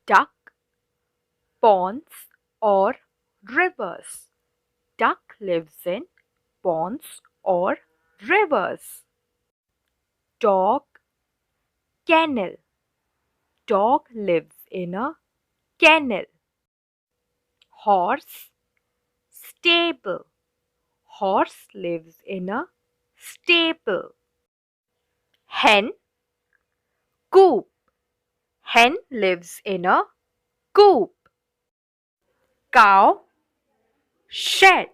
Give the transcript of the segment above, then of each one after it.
Duck, ponds or rivers. Duck lives in ponds or rivers. Dog, kennel. Dog lives in a kennel. Horse, stable. Horse lives in a stable. Hen, coop. Hen lives in a coop. Cow, shed.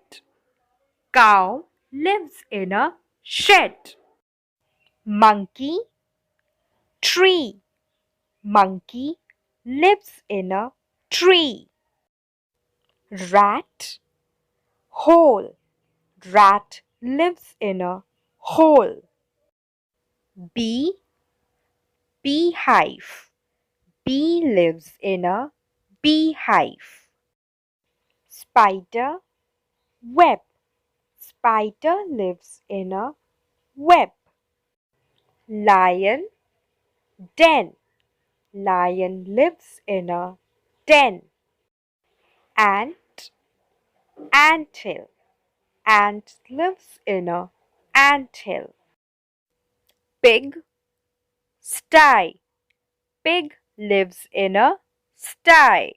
Cow lives in a shed. Monkey, tree. Monkey lives in a tree. Rat, hole. Rat lives in a hole. Bee, beehive. Bee lives in a beehive. Spider, web. Spider lives in a web. Lion, den. Lion lives in a den. Ant, anthill. Ant lives in a anthill. Pig-Sty. Pig lives in a sty.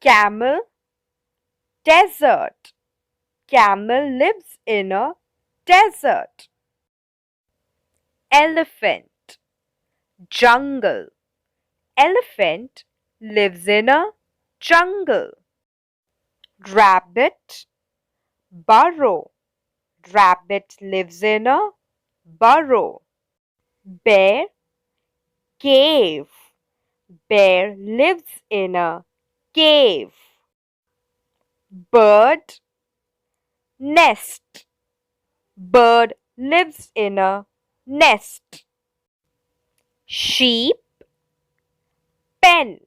Camel-Desert. Camel lives in a desert. Elephant, jungle. Elephant lives in a jungle. Rabbit-Burrow. Rabbit lives in a burrow. Bear, cave. Bear lives in a cave. Bird, nest. Bird lives in a nest. Sheep, pen.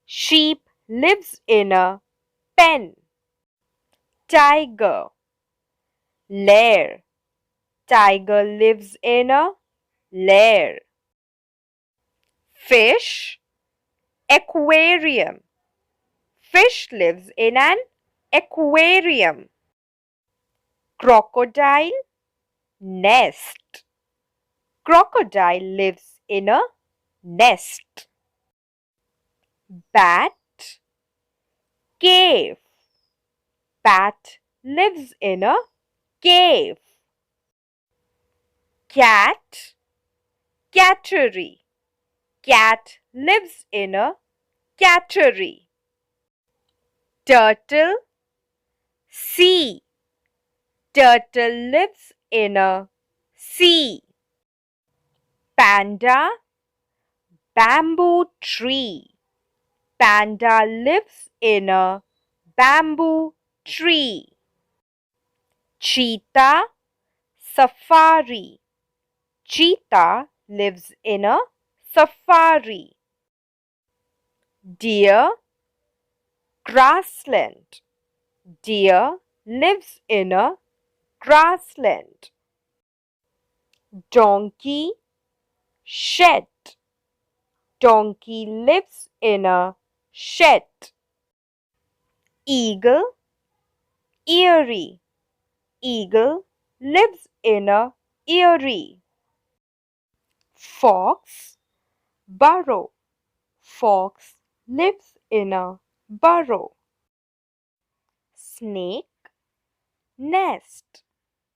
Sheep lives in a pen. Tiger, lair. Tiger lives in a lair. Fish, aquarium. Fish lives in an aquarium. Crocodile-Nest. Crocodile lives in a nest. Bat, cave. Bat lives in a cave. Cat, Cattery. Cat lives in a cattery. Turtle, sea. Turtle lives in a sea. Panda-Bamboo tree. Panda lives in a bamboo tree. Cheetah Safari. Cheetah lives in a safari. Deer-Grassland. Deer lives in a grassland. Donkey, shed. Donkey lives in a shed. Eagle, eyrie. Eagle lives in a eyrie. Fox, burrow. Fox lives in a burrow. Snake, nest.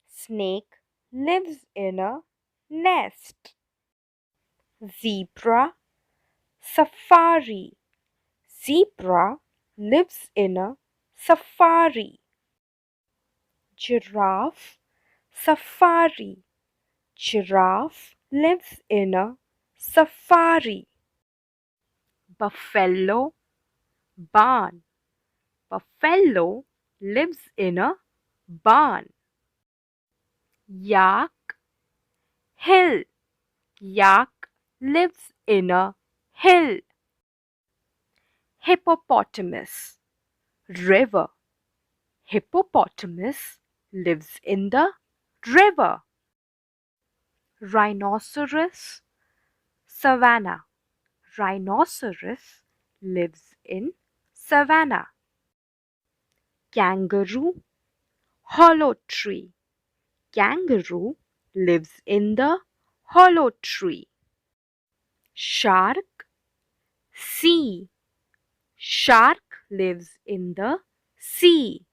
Snake lives in a nest. Zebra, safari. Zebra lives in a safari. Giraffe, safari. Giraffe lives in a safari. Buffalo, barn. Buffalo lives in a barn. Yak, hill. Yak lives in a hill. Hippopotamus, river. Hippopotamus lives in the river. Rhinoceros, savanna. Rhinoceros lives in savanna. Kangaroo, hollow tree. Kangaroo lives in the hollow tree. Shark, sea. Shark lives in the sea.